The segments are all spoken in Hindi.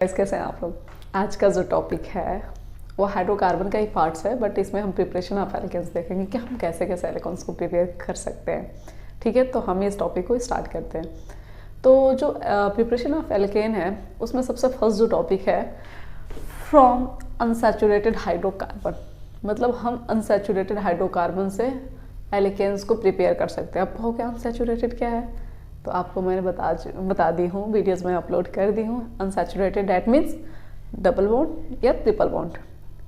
कैसे हैं आप लोग। आज का जो टॉपिक है वो हाइड्रोकार्बन का ही पार्ट्स है, बट इसमें हम प्रिपरेशन ऑफ एल्केन्स देखेंगे कि हम कैसे कैसे एल्केन्स को प्रिपेयर कर सकते हैं। ठीक है, तो हम इस टॉपिक को स्टार्ट करते हैं। तो जो प्रिपरेशन ऑफ एल्केन है उसमें सबसे फर्स्ट जो टॉपिक है फ्रॉम अनसैचुरेटेड हाइड्रोकार्बन, मतलब हम अनसैचुरेटेड हाइड्रोकार्बन से एल्केन्स को प्रिपेयर कर सकते हैं। आपको क्या अनसैचुरेटेड क्या है, तो आपको मैंने बता दी हूँ, वीडियोस में अपलोड कर दी हूँ। Unsaturated that means double bond या ट्रिपल बॉन्ड।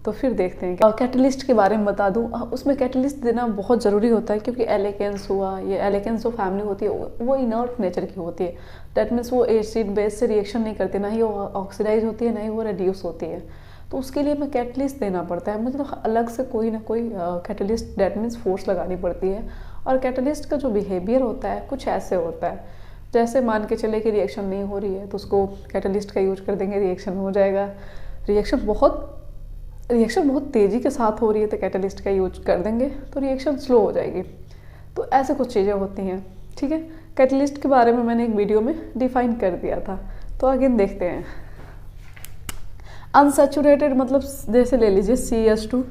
तो फिर देखते हैं। कैटलिस्ट के बारे में बता दूँ, उसमें कैटलिस्ट देना बहुत ज़रूरी होता है, क्योंकि एल्केन्स हुआ, ये एल्केन्स जो फैमिली होती है वो इनर्ट नेचर की होती है। डैट मीन्स वो एसिड बेस से रिएक्शन नहीं करती, ना ही वो ऑक्सीडाइज होती है, ना ही वो रिड्यूस होती है। तो उसके लिए हमें कैटलिस्ट देना पड़ता है, मुझे तो अलग से कोई ना कोई कैटलिस्ट डैट मीन्स फोर्स लगानी पड़ती है। और कैटलिस्ट का जो बिहेवियर होता है कुछ ऐसे होता है, जैसे मान के चले कि रिएक्शन नहीं हो रही है तो उसको कैटलिस्ट का यूज कर देंगे, रिएक्शन हो जाएगा। रिएक्शन बहुत तेज़ी के साथ हो रही है तो कैटलिस्ट का यूज कर देंगे तो रिएक्शन स्लो हो जाएगी। तो ऐसे कुछ चीज़ें होती हैं। ठीक है, कैटलिस्ट के बारे में मैंने एक वीडियो में डिफाइन कर दिया था। तो अगेन देखते हैं। अनसैचुरेटेड मतलब जैसे ले लीजिए CH2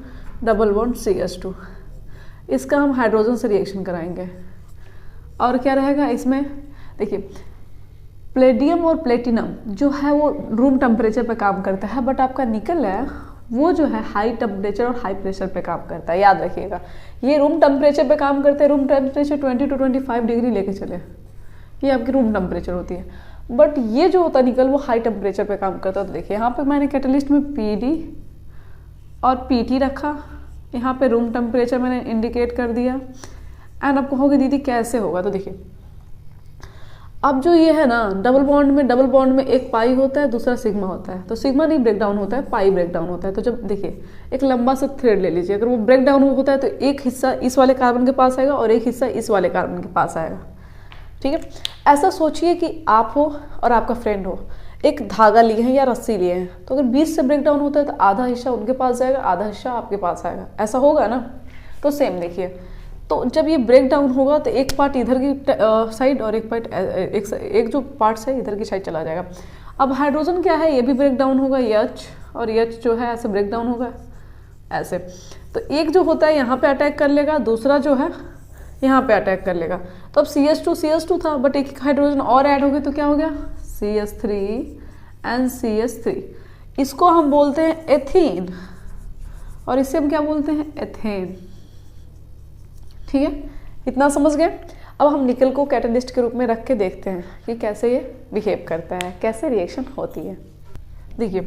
डबल बॉन्ड CH2, इसका हम हाइड्रोजन से रिएक्शन कराएंगे। और क्या रहेगा इसमें, देखिए प्लेडियम और प्लेटिनम जो है वो रूम टेम्परेचर पे काम करता है, बट आपका निकल है वो जो है हाई टेम्परेचर और हाई प्रेशर पे काम करता है। याद रखिएगा, ये रूम टेम्परेचर पे काम करते हैं। रूम टेम्परेचर 20 to 25 डिग्री लेके चले, ये आपकी रूम टेम्परेचर होती है। बट ये जो होता है निकल वो हाई टेम्परेचर पे काम करता है। तो देखिए यहाँ पे मैंने कैटलिस्ट में PD और PT रखा, यहाँ पे रूम टेम्परेचर मैंने इंडिकेट कर दिया। एंड आप कहोगे दीदी कैसे होगा, तो देखिए अब जो ये है ना डबल बॉन्ड में एक पाई होता है, दूसरा सिग्मा होता है। तो सिग्मा नहीं ब्रेक डाउन होता है, पाई ब्रेक डाउन होता है। तो जब देखिए एक लंबा सा थ्रेड ले लीजिए, अगर वो ब्रेक डाउन होता है तो एक हिस्सा इस वाले कार्बन के पास आएगा और एक हिस्सा इस वाले कार्बन के पास आएगा। ठीक है, ऐसा सोचिए कि आप हो और आपका फ्रेंड हो, एक धागा लिए हैं या रस्सी लिए हैं, तो अगर बीच से ब्रेक डाउन होता है तो आधा हिस्सा उनके पास जाएगा, आधा हिस्सा आपके पास आएगा। ऐसा होगा ना। तो सेम देखिए, तो जब ये ब्रेक डाउन होगा तो एक पार्ट इधर की साइड और एक पार्ट एक जो पार्ट्स है इधर की साइड चला जाएगा। अब हाइड्रोजन क्या है, ये भी ब्रेक डाउन होगा, H और H जो है ऐसे ब्रेक डाउन होगा ऐसे। तो एक जो होता है यहाँ पे अटैक कर लेगा, दूसरा जो है यहाँ पे अटैक कर लेगा। तो अब CH2 था, बट एक हाइड्रोजन और ऐड हो गया तो क्या हो गया CH3 एंड CH3। इसको हम बोलते हैं एथीन और इसे हम क्या बोलते हैं एथेन। ठीक है, इतना समझ गए। अब हम निकल को कैटलिस्ट के रूप में रख के देखते हैं कि कैसे ये बिहेव करता है, कैसे रिएक्शन होती है। देखिए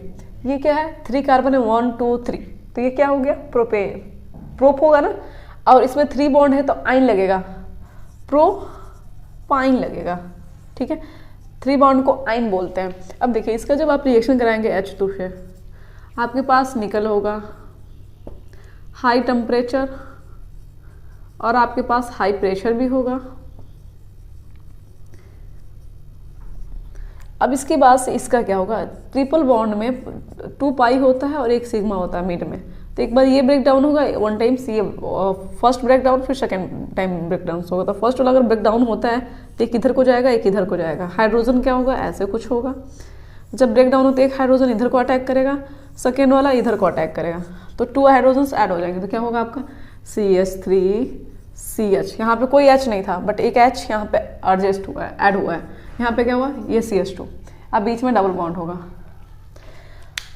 ये क्या है, 3 कार्बन है, 1 2 3, तो ये क्या हो गया प्रोपेन, प्रोप होगा ना। और इसमें 3 बॉन्ड है तो आइन लगेगा, प्रोपाइन लगेगा। ठीक है, 3 बॉन्ड को आइन बोलते हैं। अब देखिए इसका जब आप रिएक्शन कराएंगे H2 से, आपके पास निकल होगा, हाई टेम्परेचर और आपके पास हाई प्रेशर भी होगा। अब इसके बाद से इसका क्या होगा, ट्रिपल बॉन्ड में 2 पाई होता है और एक सिग्मा होता है मिड में। तो एक बार ये ब्रेक डाउन होगा, 1 टाइम फर्स्ट ब्रेक डाउन, फिर सेकेंड टाइम ब्रेक डाउन होगा। तो फर्स्ट वाला अगर ब्रेक डाउन होता है तो एक इधर को जाएगा, एक इधर को जाएगा। हाइड्रोजन क्या होगा, ऐसे कुछ होगा। जब ब्रेक डाउन होता है एक हाइड्रोजन इधर को अटैक करेगा, सेकेंड वाला इधर को अटैक करेगा, तो 2 हाइड्रोजन ऐड हो जाएंगे। तो क्या होगा आपका CH3 CH, यहाँ पे कोई H नहीं था बट एक H यहाँ पे एडजस्ट हुआ है, ऐड हुआ है। यहाँ पे क्या हुआ, ये CH2। अब बीच में डबल बॉन्ड होगा।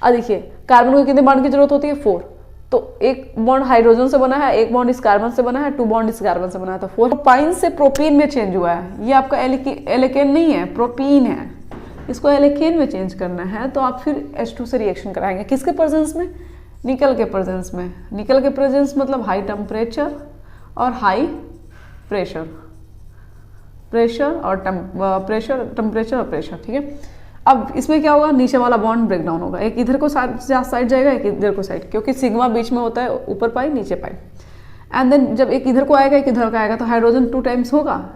अब देखिए कार्बन को कितने बॉन्ड की जरूरत होती है, 4। तो एक बॉन्ड हाइड्रोजन से बना है, एक बॉन्ड इस कार्बन से बना है, 2 बॉन्ड इस कार्बन से बना है, तो 4। पाइन से प्रोपीन में चेंज हुआ है। ये आपका एल्केन नहीं है, प्रोपीन है। इसको एल्केन में चेंज करना है तो आप फिर H2 से रिएक्शन कराएंगे। किसके प्रेजेंस में, निकल के प्रेजेंस में। निकल के प्रेजेंस मतलब हाई टेम्परेचर और हाई प्रेशर, टेम्परेचर और प्रेशर। ठीक है, अब इसमें क्या होगा, नीचे वाला बॉन्ड ब्रेक डाउन होगा, एक इधर को साइड जाएगा, एक इधर को साइड, क्योंकि सिग्मा बीच में होता है, ऊपर पाई नीचे पाई। एंड देन जब एक इधर को आएगा एक इधर का आएगा तो हाइड्रोजन 2 टाइम्स होगा।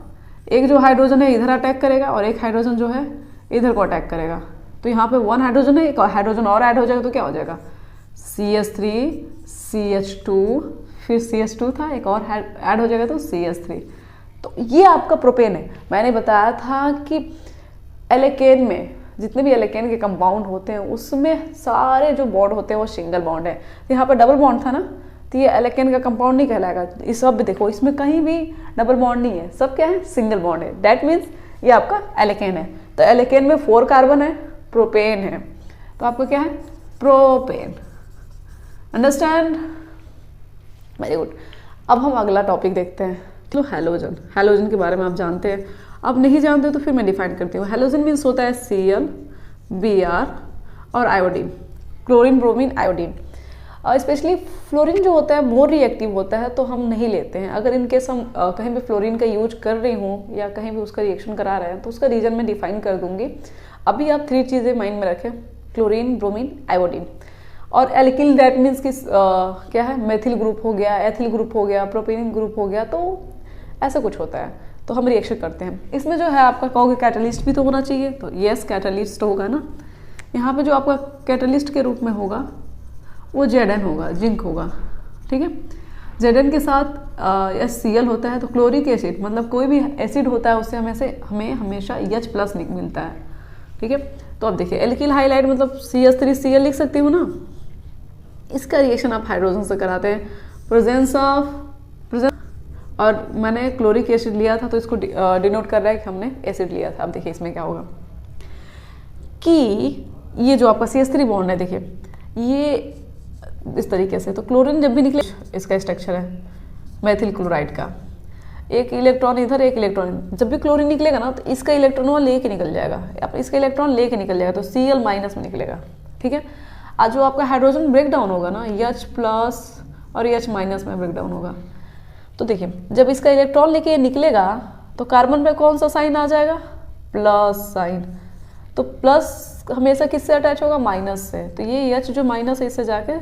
एक जो हाइड्रोजन है इधर अटैक करेगा और एक हाइड्रोजन जो है इधर को अटैक करेगा। तो यहाँ पे 1 हाइड्रोजन है, एक हाइड्रोजन और ऐड हो जाएगा तो क्या हो जाएगा CH3 CH2, फिर CH2 था, एक और ऐड हो जाएगा तो CH3। तो ये आपका प्रोपेन है। मैंने बताया था कि एल्केन में जितने भी एल्केन के कंपाउंड होते हैं उसमें सारे जो बॉन्ड होते हैं वो सिंगल बॉन्ड है। तो यहाँ पर डबल बॉन्ड था ना, तो ये एल्केन का कंपाउंड नहीं कहलाएगा। इस सब भी देखो, इसमें कहीं भी डबल बॉन्ड नहीं है, सब क्या है, सिंगल बॉन्ड है। दैट मीन्स ये आपका एल्केन है। तो एल्केन में 4 कार्बन है, प्रोपेन है, तो आपका क्या है, प्रोपेन। Understand, very good. अब हम अगला टॉपिक देखते हैं। चलो हैलोजन, हैलोजन के बारे में आप जानते हैं, अब नहीं जानते तो फिर मैं डिफाइन करती हूँ। हैलोजन मीन्स होता है Cl, Br और iodine, chlorine, bromine, iodine. Specially fluorine जो होता है मोर रिएक्टिव होता है, तो हम नहीं लेते हैं। अगर इनकेस हम कहीं भी फ्लोरीन का यूज कर रही हूँ या कहीं भी उसका रिएक्शन करा रहे हैं तो उसका रीजन मैं डिफाइन कर दूंगी। अभी आप 3 चीज़ें माइंड में रखें, क्लोरीन, ब्रोमीन, आयोडीन। और एल्किल दैट मीन्स कि क्या है, मेथिल ग्रुप हो गया, एथिल ग्रुप हो गया, प्रोपेनिन ग्रुप हो गया, तो ऐसा कुछ होता है, तो हम रिएक्शन करते हैं। इसमें जो है आपका कहोगे कैटलिस्ट भी तो होना चाहिए, तो यस कैटलिस्ट होगा ना। यहाँ पे जो आपका कैटलिस्ट के रूप में होगा वो Zn होगा, जिंक होगा, ठीक है। Zn के साथ HCl होता है, तो क्लोरिक एसिड मतलब कोई भी एसिड होता है उससे हमें हमेशा H+ मिलता है, ठीक है। तो अब देखिए एल्किल हाइलाइड मतलब CH3Cl लिख सकती हूँ ना। इसका रिएक्शन आप हाइड्रोजन से कराते हैं, प्रेजेंस और मैंने क्लोरिक एसिड लिया था तो इसको डिनोट कर रहा है कि हमने एसिड लिया था। अब देखिए इसमें क्या होगा कि ये जो आपका CH3 बॉन्ड है, देखिए ये इस तरीके से, तो क्लोरीन जब भी निकले, इसका स्ट्रक्चर है मेथिल क्लोराइड का, एक इलेक्ट्रॉन इधर, एक इलेक्ट्रॉन, जब भी क्लोरीन निकलेगा ना तो इसका इलेक्ट्रॉन वो लेके निकल जाएगा, इसका इलेक्ट्रॉन लेके निकल जाएगा, तो Cl- में निकलेगा, ठीक है। आज जो आपका हाइड्रोजन ब्रेक डाउन होगा ना, H+ और H- में ब्रेक डाउन होगा, तो देखिए जब इसका इलेक्ट्रॉन लेके निकलेगा तो कार्बन पे कौन सा साइन आ जाएगा, प्लस साइन। तो प्लस हमेशा किससे अटैच होगा, माइनस से, तो ये H जो माइनस है इससे जाके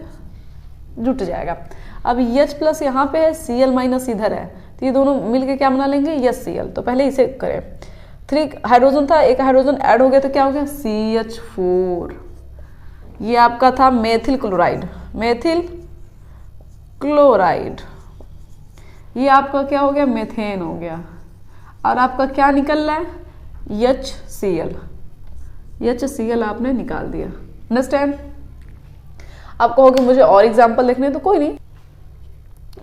जुट जाएगा। अब H+ यहाँ पे है, Cl- इधर है, तो ये दोनों मिलके क्या बना लेंगे, HCl। तो पहले इसे करें, 3 हाइड्रोजन था, एक हाइड्रोजन ऐड हो गया तो क्या हो गया, CH4। ये आपका था मेथिल क्लोराइड, मेथिल क्लोराइड। ये आपका क्या हो गया, मेथेन हो गया। और आपका क्या निकल रहा है, HCl, HCl आपने निकाल दिया। अंडरस्टैंड। आप कहोगे मुझे और एग्जांपल लिखने, तो कोई नहीं,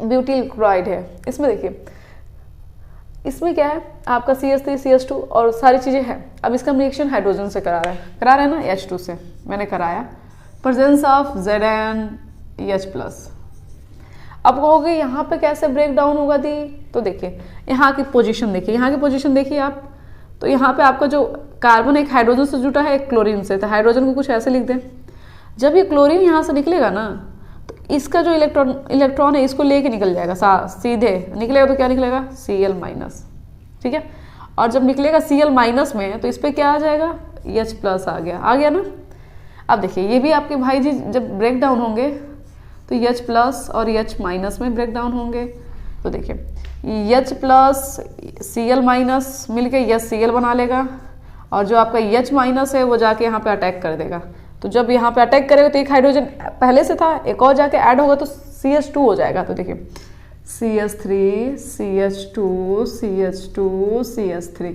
ब्यूटिल क्लोराइड है, इसमें देखिए इसमें क्या है आपका CH3 CH2 और सारी चीजें हैं। अब इसका हम रिएक्शन हाइड्रोजन से करा रहे हैं ना, H2 से मैंने कराया, प्रेजेंस ऑफ Zn H+। अब कहोगे यहाँ पे कैसे ब्रेक डाउन होगा दी, तो देखिए यहाँ की पोजीशन देखिए, यहाँ की पोजीशन देखिए आप, तो यहाँ पे आपका जो कार्बन एक हाइड्रोजन से जुटा है, एक क्लोरीन से, तो हाइड्रोजन को कुछ ऐसे लिख दें। जब ये क्लोरीन यहाँ से निकलेगा ना तो इसका जो इलेक्ट्रॉन है इसको लेके निकल जाएगा, सीधे निकलेगा, तो क्या निकलेगा, Cl-, ठीक है। और जब निकलेगा Cl- में तो इस पर क्या आ जाएगा, H+ आ गया ना। अब देखिए ये भी आपके भाई जी जब ब्रेक डाउन होंगे तो H+ और H- में ब्रेक डाउन होंगे, तो देखिए H+ Cl- मिलके HCl बना लेगा, और जो आपका H- है वो जाके यहाँ पे अटैक कर देगा। तो जब यहाँ पे अटैक करेगा तो एक हाइड्रोजन पहले से था, एक और जाके ऐड होगा तो CH2 हो जाएगा। तो देखिए CH3 CH2 CH2 CH3।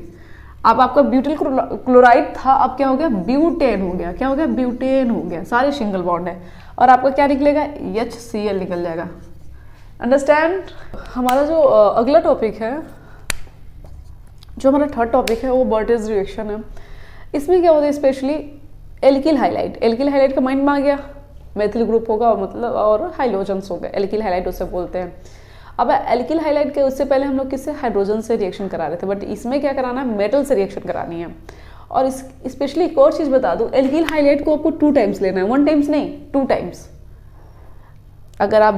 अब आपका ब्यूटिल क्लोराइड था, अब क्या हो गया, ब्यूटेन हो गया। क्या हो गया, ब्यूटेन हो गया, सारे सिंगल बॉन्ड है, और आपका क्या निकलेगा, HCl निकल जाएगा। अंडरस्टैंड। हमारा जो अगला टॉपिक है, जो हमारा 3rd टॉपिक है, वो बर्टेज रिएक्शन है। इसमें क्या होता है, specially alkyl halide. Alkyl halide का माइंड में आ गया, मेथिल ग्रुप होगा मतलब, और हाइलोजन्स हो गए, एल्किल हाइलाइड उसे बोलते हैं। अब एल्किल हाइलाइड के उससे पहले हम लोग किससे, हाइड्रोजन से रिएक्शन करा रहे थे, बट इसमें क्या कराना है, मेटल से रिएक्शन करानी है। और स्पेशली एक और चीज़ बता दूं, एल्किल हाइलाइड को आपको 2 टाइम्स लेना है, 1 टाइम्स नहीं, 2 टाइम्स। अगर आप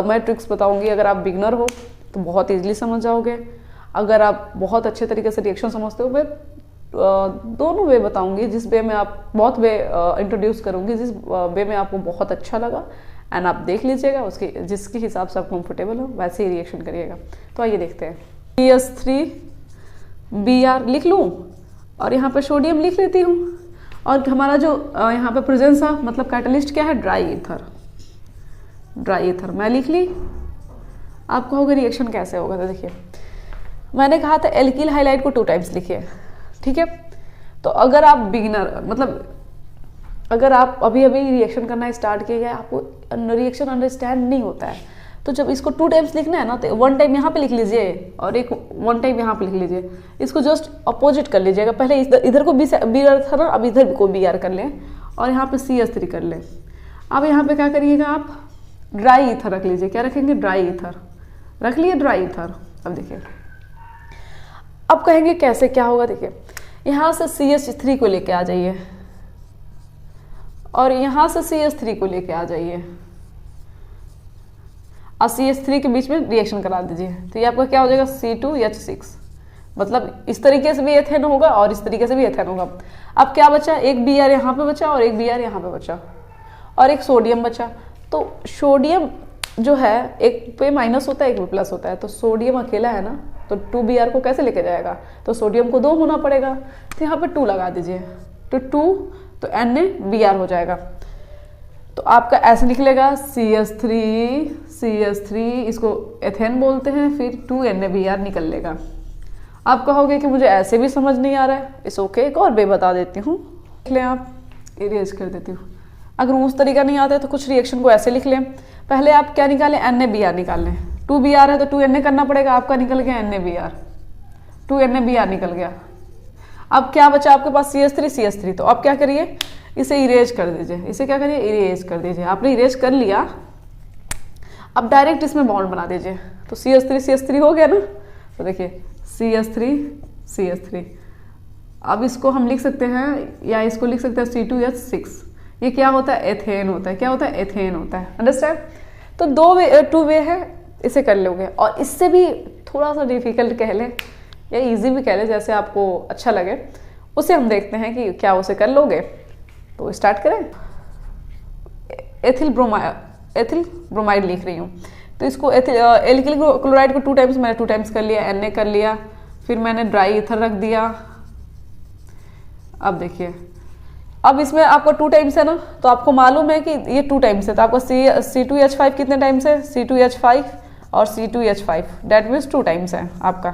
मैं ट्रिक्स बताऊंगी, अगर आप बिगनर हो तो बहुत ईजिली समझ जाओगे, अगर आप बहुत अच्छे तरीके से रिएक्शन समझते हो, मैं दोनों वे बताऊंगी, जिस वे में आप बहुत वे इंट्रोड्यूस करूंगी, जिस वे में आपको बहुत अच्छा लगा, एंड आप देख लीजिएगा, उसके जिसके हिसाब से आप कंफर्टेबल हो वैसे ही रिएक्शन करिएगा। तो आइए देखते हैं, CH3Br लिख लूँ और यहाँ पर सोडियम लिख लेती हूँ, और हमारा जो यहाँ पे प्रेजेंस है मतलब कैटलिस्ट क्या है, ड्राई ईथर। ड्राई ईथर मैं लिख ली। आप कहोगे रिएक्शन कैसे होगा, तो देखिए मैंने कहा था एल्किल हाइलाइड को 2 टाइम्स लिखिए, ठीक है। तो अगर आप बिगिनर, मतलब अगर आप अभी अभी रिएक्शन करना स्टार्ट किए गए, आपको रिएक्शन अंडरस्टैंड नहीं होता है, तो जब इसको 2 टाइम्स लिखना है ना, तो 1 टाइम यहाँ पे लिख लीजिए और एक 1 टाइम यहाँ पे लिख लीजिए। इसको जस्ट अपोजिट कर लीजिएगा। पहले इधर को बी आर था ना, अब इधर को बी आर कर लें और यहाँ पे CS3 कर लें। अब यहाँ पे क्या करिएगा, आप ड्राई ईथर रख लीजिए। क्या रखेंगे? ड्राई ईथर रख लिए, ड्राई ईथर। अब देखिए, अब कहेंगे कैसे क्या होगा। देखिए, यहाँ से CH3 को लेके आ जाइए और यहाँ से CS3 को लेके आ जाइए और CH3 के बीच में रिएक्शन करा दीजिए। तो ये आपका क्या हो जाएगा? C2H6। मतलब इस तरीके से भी एथेन होगा और इस तरीके से भी एथेन होगा। अब क्या बचा? एक Br यहाँ पे बचा और एक Br यहाँ पे बचा और एक सोडियम बचा। तो सोडियम जो है, एक पे माइनस होता है, एक पे प्लस होता है। तो सोडियम अकेला है ना, तो 2Br को कैसे लेके जाएगा? तो सोडियम को 2 होना पड़ेगा, तो यहाँ पे 2 लगा दीजिए। तो 2 तो NaBr हो जाएगा। तो आपका ऐसे निकलेगा CH3, इसको एथेन बोलते हैं, फिर 2NaBr निकल लेगा। आप कहोगे कि मुझे ऐसे भी समझ नहीं आ रहा है, इस ओके, एक और वे बता देती हूँ, लिख लें आप, इरेज कर देती हूँ। अगर उस तरीका नहीं आता है तो कुछ रिएक्शन को ऐसे लिख लें। पहले आप क्या निकालें? NaBr निकाल लें। 2Br है तो 2Na करना पड़ेगा, आपका निकल गया NaBr, 2NaBr निकल गया। अब क्या बचा आपके पास? CH3। तो अब क्या करिए? इसे इरेज कर दीजिए। इसे क्या करिए? इरेज कर दीजिए। आपने इरेज कर लिया, अब डायरेक्ट इसमें बॉन्ड बना दीजिए। तो CH3 हो गया ना। तो देखिए CH3। अब इसको हम लिख सकते हैं, या इसको लिख सकते हैं C2H6। ये क्या होता है? एथेन होता है। क्या होता है? एथेन होता है। अंडरस्टैंड? तो 2 वे है, इसे कर लोगे। और इससे भी थोड़ा सा डिफिकल्ट कह लें या इजी भी कह लें, जैसे आपको अच्छा लगे, उसे हम देखते हैं कि क्या उसे कर लोगे। तो स्टार्ट करें। एथिल ब्रोमाइड लिख रही हूँ, तो इसको एल्किल क्लोराइड को 2 टाइम्स, मैंने 2 टाइम्स कर लिया, Na कर लिया, फिर मैंने ड्राई ईथर रख दिया। अब देखिए, अब इसमें आपका 2 टाइम्स है ना, तो आपको मालूम है कि ये 2 टाइम्स है, तो आपका C2H5 कितने टाइम्स है? C2H5 और C2H5, डेट मीन्स 2 टाइम्स है आपका।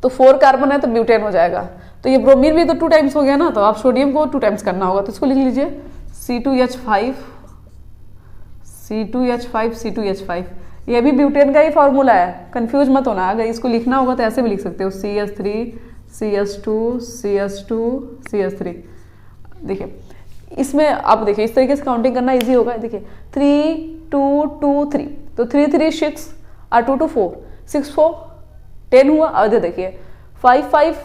तो 4 कार्बन है तो ब्यूटेन हो जाएगा। तो ये ब्रोमीन भी तो 2 टाइम्स हो गया ना, तो आप सोडियम को 2 टाइम्स करना होगा। तो इसको लिख लीजिए C2H5। ये भी ब्यूटेन का ही फॉर्मूला है, कंफ्यूज मत होना। अगर इसको लिखना होगा तो ऐसे भी लिख सकते हो, CH3। देखिए, इसमें आप देखिए, इस तरीके से काउंटिंग करना इजी होगा। देखिए 3 2 2 3, तो 3 3 6 और 2 2 4, 6 4 10 हुआ। और देखिए 5 5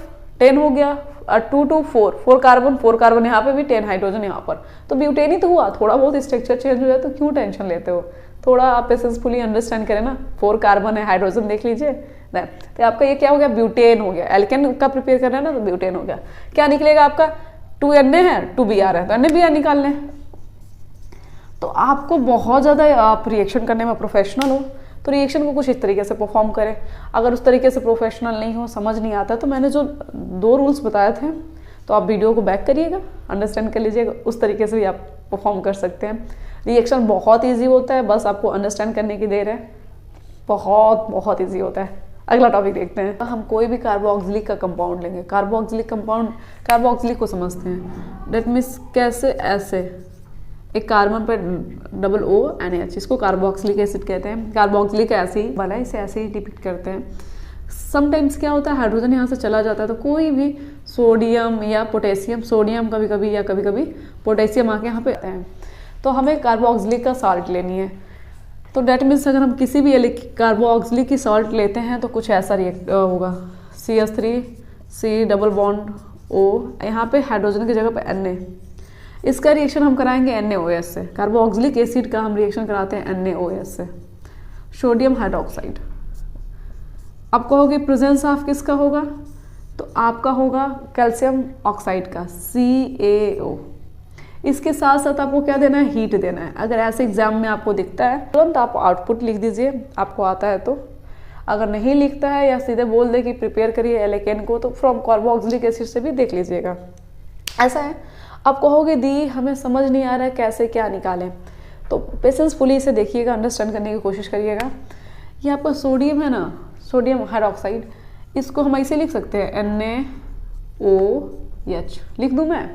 10 हो गया और 2 2 4 कार्बन यहाँ पे भी 10 हाइड्रोजन यहाँ पर, तो ब्यूटेन ही तो हुआ। थोड़ा बहुत स्ट्रक्चर चेंज हो जाए तो क्यों टेंशन लेते हो? थोड़ा आप पेशेंसफुली अंडरस्टैंड करें ना। 4 कार्बन है, हाइड्रोजन देख लीजिए, तो आपका ये क्या हो गया? ब्यूटेन हो गया। एल्केन का प्रिपेयर करना है ना, तो ब्यूटेन हो गया। क्या निकलेगा आपका? 2Na है, 2Br है, तो NaBr निकाल लें। तो आपको बहुत ज़्यादा, आप रिएक्शन करने में प्रोफेशनल हो तो रिएक्शन को कुछ इस तरीके से परफॉर्म करें। अगर उस तरीके से प्रोफेशनल नहीं हो, समझ नहीं आता, तो मैंने जो 2 रूल्स बताए थे, तो आप वीडियो को बैक करिएगा, अंडरस्टैंड कर लीजिएगा, उस तरीके से भी आप परफॉर्म कर सकते हैं। रिएक्शन बहुत ईजी होता है, बस आपको अंडरस्टैंड करने की देर है। बहुत ईजी होता है। अगला टॉपिक देखते हैं। हम कोई भी कार्बोक्सिलिक का कंपाउंड लेंगे। कार्बोक्सिलिक को समझते हैं। डेट मीन्स कैसे? ऐसे एक कार्बन पर डबल ONH, इसको कार्बोक्सिलिक एसिड कहते हैं। कार्बोक्सिलिक एसिड वाला, इसे ऐसे ही डिपिक्ट करते हैं। समटाइम्स क्या होता है, हाइड्रोजन यहाँ से चला जाता है, तो कोई भी सोडियम या पोटेशियम, सोडियम कभी कभी या कभी कभी पोटेशियम आके यहाँ पे आते हैं, तो हमें कार्बोक्सिलिक का सॉल्ट लेनी है। तो डेट मीन्स अगर हम किसी भी कार्बोक्सिलिक की सॉल्ट लेते हैं तो कुछ ऐसा रिएक्ट होगा। CH3 C double bond O, यहाँ पे हाइड्रोजन की जगह पे Na, इसका रिएक्शन हम कराएंगे NaOH से। कार्बोक्सिलिक एसिड का हम रिएक्शन कराते हैं NaOH से। Sodium hydroxide. अब कहोगे प्रेजेंस ऑफ किसका होगा, तो आपका होगा कैल्शियम ऑक्साइड का, CaO। इसके साथ साथ आपको क्या देना है? हीट देना है। अगर ऐसे एग्जाम में आपको दिखता है तुरंत आप आउटपुट लिख दीजिए, आपको आता है तो। अगर नहीं लिखता है या सीधे बोल दे कि प्रिपेयर करिए एल्केन को, तो फ्रॉम कार्बोक्सिलिक एसिड से भी देख लीजिएगा। ऐसा है। आप कहोगे दी हमें समझ नहीं आ रहा है कैसे क्या निकालें, तो पेशेंसफुली इसे देखिएगा, अंडरस्टैंड करने की कोशिश करिएगा। ये आपका सोडियम है ना, सोडियम हाइड्रोक्साइड, इसको हम ऐसे लिख सकते हैं OH लिख दूं मैं।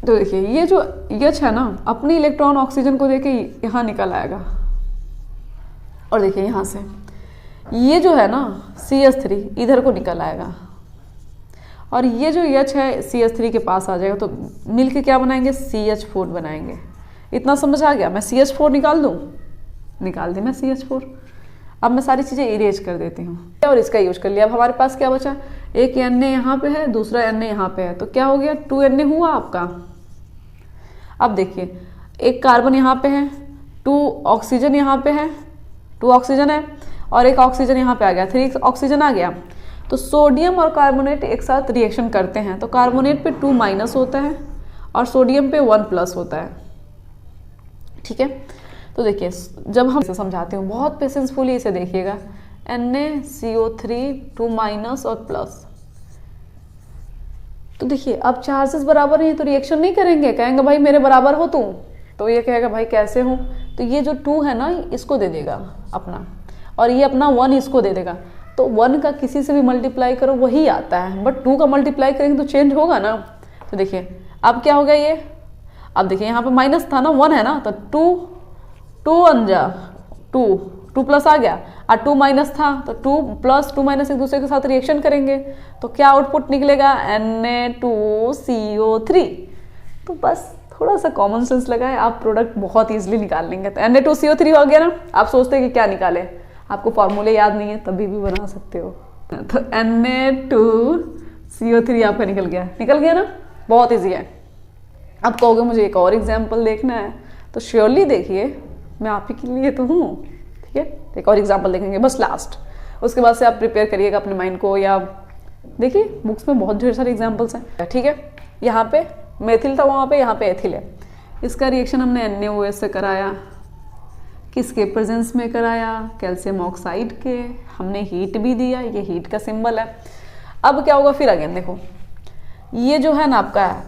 तो देखिए ये जो H है ना, अपनी इलेक्ट्रॉन ऑक्सीजन को देके यहाँ निकल आएगा, और देखिए यहाँ से ये जो है ना CH3 इधर को निकल आएगा, और ये जो H है CH3 के पास आ जाएगा, तो मिलके क्या बनाएंगे, CH4 बनाएंगे। इतना समझ आ गया। मैं CH4 निकाल दूँ, निकाल दी मैं CH4। अब मैं सारी चीज़ें इरेज कर देती हूँ और इसका यूज कर लिया। अब हमारे पास क्या बचा, एक Na यहाँ पे है, दूसरा Na यहाँ पे है, तो क्या हो गया, 2Na हुआ आपका। अब देखिए एक कार्बन यहाँ पे है, 2 ऑक्सीजन यहाँ पे है, 2 ऑक्सीजन है, और एक ऑक्सीजन यहाँ पे आ गया, 3 ऑक्सीजन आ गया। तो सोडियम और कार्बोनेट एक साथ रिएक्शन करते हैं, तो कार्बोनेट पे 2- होता है और सोडियम पे 1+ होता है। ठीक है, तो देखिए जब हम इसे समझाते हैं, बहुत पेशेंसफुली इसे देखिएगा, NaCO3 2- और प्लस। तो देखिए अब चार्जेस बराबर हैं तो रिएक्शन नहीं करेंगे, कहेंगे भाई मेरे बराबर हो तुम, तो ये कहेगा भाई कैसे हूँ, तो ये जो 2 है ना इसको दे देगा अपना, और ये अपना 1 इसको दे देगा। तो 1 का किसी से भी मल्टीप्लाई करो वही आता है, बट 2 का मल्टीप्लाई करेंगे तो चेंज होगा ना। तो देखिए अब क्या हो गया ये, अब देखिए यहाँ पे माइनस था ना, 1 है ना, तो 2 प्लस आ गया, और 2- था तो 2+ 2- एक दूसरे के साथ रिएक्शन करेंगे, तो क्या आउटपुट निकलेगा, Na2CO3। तो बस थोड़ा सा कॉमन सेंस लगाए, आप प्रोडक्ट बहुत इजीली निकाल लेंगे। तो Na2CO3 हो गया ना। आप सोचते हैं कि क्या निकाले, आपको फॉर्मूले याद नहीं है तभी भी बना सकते हो। तो Na2CO3 आपका निकल गया ना, बहुत ईजी है। अब कहोगे मुझे एक और एग्जाम्पल देखना है, तो श्योरली देखिए, मैं आप ही के लिए तो हूँ। ठीक है, एक और एग्जाम्पल देखेंगे बस लास्ट, उसके बाद से आप प्रिपेयर करिएगा अपने माइंड को, या देखिए बुक्स में बहुत ढेर सारे एग्जाम्पल्स हैं। ठीक है, यहाँ पे मेथिल था, वहाँ पे यहाँ पे एथिल है। इसका रिएक्शन हमने NaOH से कराया, किसके प्रेजेंस में कराया, कैल्शियम ऑक्साइड के। हमने हीट भी दिया, ये हीट का सिंबल है। अब क्या होगा फिर अगेन देखो, ये जो है ना आपका,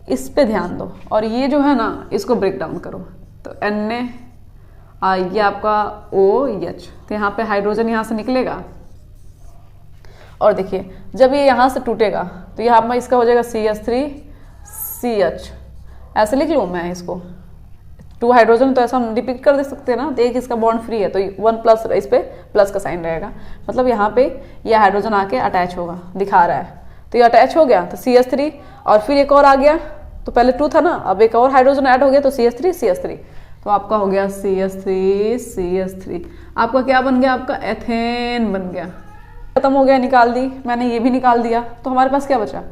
इस पे ध्यान दो, और ये जो है ना इसको ब्रेक डाउन करो। तो Na, ये आपका OH, तो यहाँ पे हाइड्रोजन यहाँ से निकलेगा, और देखिए जब ये यहाँ से टूटेगा तो यहाँ पर इसका हो जाएगा CH3CH। ऐसे लिख लूँ मैं इसको, 2 हाइड्रोजन, तो ऐसा हम डिपिक्ट कर दे सकते हैं ना। तो एक इसका बॉन्ड फ्री है तो 1+, इस पे प्लस का साइन रहेगा, मतलब यहाँ पे ये हाइड्रोजन आके अटैच होगा, दिखा रहा है। तो ये अटैच हो गया तो CH3, और फिर एक और आ गया, तो पहले 2 था ना, अब एक और हाइड्रोजन ऐड हो गया तो CH3 तो आपका हो गया CH3 आपका क्या बन गया, आपका एथेन बन गया। खत्म हो गया, निकाल दी मैंने, ये भी निकाल दिया। तो हमारे पास क्या बचा,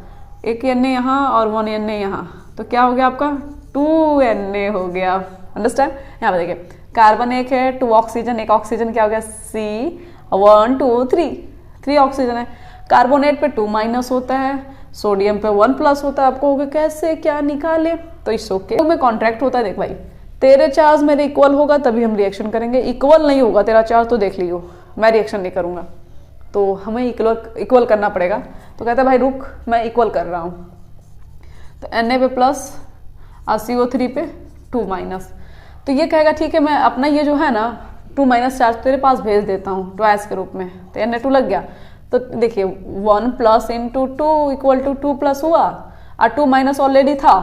एक Na यहाँ और 1 Na यहाँ, तो क्या हो गया आपका 2 Na हो गया। अंडरस्टैंड। यहाँ पे देखिए कार्बन एक है, 2 ऑक्सीजन, एक ऑक्सीजन क्या हो गया C1 2 3 ऑक्सीजन है। कार्बोनेट पे 2- होता है, सोडियम पे 1+ होता है। आपको होगा कैसे क्या निकाले, तो इस ओके में कॉन्ट्रैक्ट होता है। देख भाई तेरे चार्ज मेरे इक्वल होगा तभी हम रिएक्शन करेंगे, इक्वल नहीं होगा तेरा चार्ज तो देख लियो मैं रिएक्शन नहीं करूँगा। तो हमें इक्वल करना पड़ेगा। तो कहता है भाई रुक मैं इक्वल कर रहा हूँ। तो Na पे प्लस और CO3 पे 2-। तो ये कहेगा ठीक है मैं अपना ये जो है ना 2- चार्ज तेरे पास भेज देता हूँ ट्वाइस के रूप में। तो Na2 लग गया। तो देखिए 1+ × 2 = 2+ हुआ और 2- ऑलरेडी था,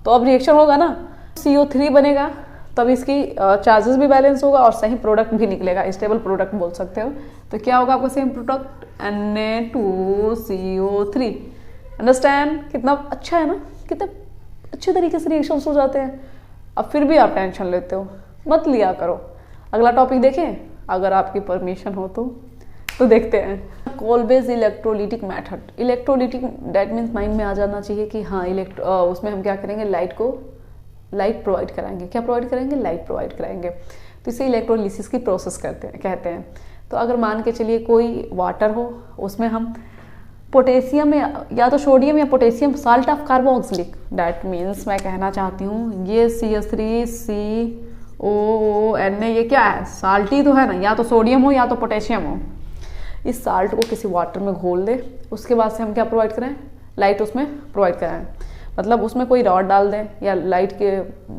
तो अब रिएक्शन होगा ना, CO3 बनेगा, तब इसकी चार्जेस भी बैलेंस होगा और सही प्रोडक्ट भी निकलेगा, स्टेबल प्रोडक्ट बोल सकते हो। तो क्या होगा आपका सेम प्रोडक्ट Na2CO3। अंडरस्टैंड, कितना अच्छा है ना, कितने अच्छे तरीके से रिएक्शंस हो जाते हैं। अब फिर भी आप टेंशन लेते हो, मत लिया करो। अगला टॉपिक देखें अगर आपकी परमिशन हो तो देखते हैं। Kolbe's electrolytic method. Electrolytic that means mind में आ जाना चाहिए कि हाँ उसमें हम क्या करेंगे, लाइट प्रोवाइड कराएंगे। क्या प्रोवाइड करेंगे, लाइट प्रोवाइड कराएंगे। तो इसे इलेक्ट्रोलिसिस की प्रोसेस कहते हैं। तो अगर मान के चलिए कोई वाटर हो, उसमें हम पोटेशियम या तो सोडियम या potassium salt of carboxylic, that means मैं कहना चाहती हूँ ये CH3COONA ये क्या है, साल्ट ही तो है ना, या तो सोडियम हो या तो पोटेशियम हो। इस साल्ट को किसी वाटर में घोल दे, उसके बाद से हम क्या प्रोवाइड करें, लाइट उसमें प्रोवाइड कराएं। मतलब उसमें कोई रॉड डाल दें या लाइट के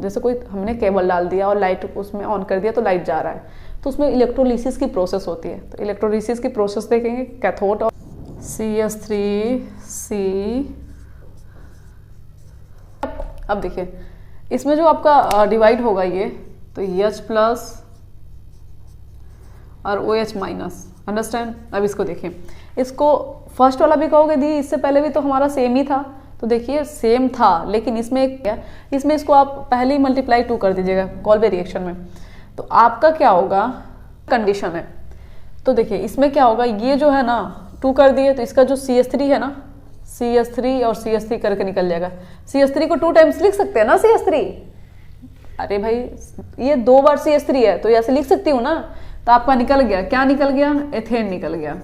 जैसे कोई हमने केबल डाल दिया और लाइट उसमें ऑन कर दिया तो लाइट जा रहा है, तो उसमें इलेक्ट्रोलिसिस की प्रोसेस होती है। तो इलेक्ट्रोलिसिस की प्रोसेस देखेंगे, कैथोड और CH3C। अब देखिए इसमें जो आपका डिवाइड होगा ये, तो H प्लस और OH माइनस, अंडरस्टैंड। अब इसको देखिए, इसको फर्स्ट वाला भी कहोगे दी, इससे पहले भी तो हमारा सेम ही था, तो देखिए सेम था, लेकिन इसमें एक क्या, इसमें इसको आप पहले ही मल्टीप्लाई 2 कर दीजिएगा कॉल्वे रिएक्शन में, तो आपका क्या होगा, कंडीशन है। तो देखिए इसमें क्या होगा, ये जो है ना 2 कर दिए, तो इसका जो CH3 है ना, CH3 और CH3 करके निकल जाएगा। CH3 को 2 टाइम्स लिख सकते हैं ना CH3, अरे भाई ये 2 बार CH3 है तो ऐसे लिख सकती हूँ ना, तो आपका निकल गया, क्या निकल गया, एथेन निकल गया।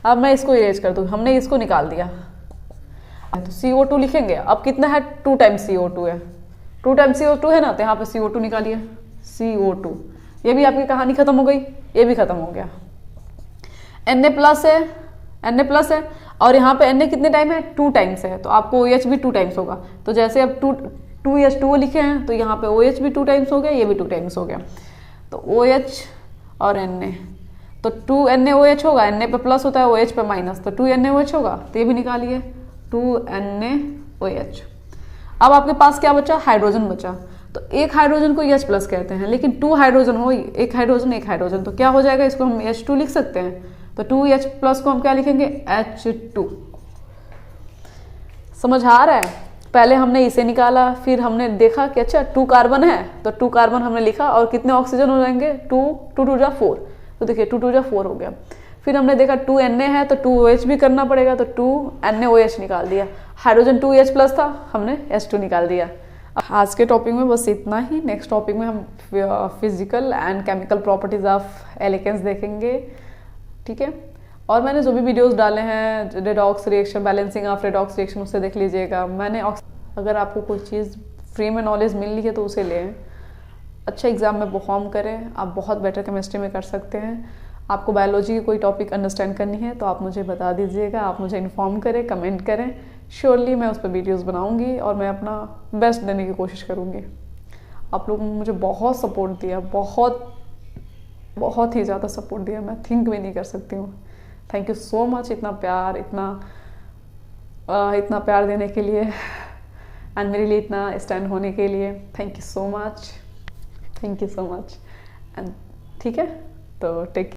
अब मैं इसको इरेज कर दूँ, हमने इसको निकाल दिया, तो CO2 लिखेंगे। अब कितना है, 2 टाइम्स CO2 है, 2 टाइम्स CO2 है ना, तो यहाँ पे CO2 निकालिए, CO2। ये भी आपकी कहानी खत्म हो गई, ये भी खत्म हो गया। Na प्लस है, Na प्लस है, और यहाँ पे Na कितने टाइम है, 2 टाइम्स है, तो आपको OH भी 2 टाइम्स होगा। तो जैसे अब 2H2O लिखे हैं, तो यहाँ पे OH भी 2 टाइम्स हो गया, ये भी 2 टाइम्स हो गया, तो OH और Na, तो 2NaOH होगा, Na पे प्लस होता है, OH पे माइनस, तो 2NaOH होगा, तो ये भी निकालिए 2NaOH। अब आपके पास क्या बचा, हाइड्रोजन बचा, तो एक हाइड्रोजन को H प्लस कहते हैं, लेकिन 2 हाइड्रोजन हो, एक हाइड्रोजन, तो क्या हो जाएगा, इसको हम H2 लिख सकते हैं, तो 2H प्लस को हम क्या लिखेंगे, H2। समझ आ रहा है, पहले हमने इसे निकाला, फिर हमने देखा कि अच्छा 2 कार्बन है, तो 2 कार्बन हमने लिखा, और कितने ऑक्सीजन हो जाएंगे, 2 जा 4, तो देखिए 2 जा 4 हो गया। फिर हमने देखा 2Na है, तो 2OH भी करना पड़ेगा, तो 2NaOH निकाल दिया, हाइड्रोजन 2H प्लस था, हमने H2 निकाल दिया। आज के टॉपिक में बस इतना ही, नेक्स्ट टॉपिक में हम physical and chemical properties of alkenes देखेंगे, ठीक है। और मैंने जो भी वीडियोस डाले हैं, redox reaction, balancing of redox reaction, उससे देख लीजिएगा। मैंने अगर आपको कोई चीज़ फ्री में नॉलेज मिल रही है तो उसे लें, अच्छा एग्जाम में परफॉर्म करें, आप बहुत बेटर केमिस्ट्री में कर सकते हैं। आपको बायोलॉजी की कोई टॉपिक अंडरस्टैंड करनी है तो आप मुझे बता दीजिएगा, आप मुझे इन्फॉर्म करें, कमेंट करें, श्योरली मैं उस पर वीडियोस बनाऊंगी और मैं अपना बेस्ट देने की कोशिश करूंगी। आप लोगों ने मुझे बहुत सपोर्ट दिया, बहुत ही ज़्यादा सपोर्ट दिया, मैं थिंक भी नहीं कर सकती हूँ। थैंक यू सो मच, इतना प्यार देने के लिए एंड मेरे लिए इतना स्टैंड होने के लिए। Thank you so much and ठीक है, तो टेक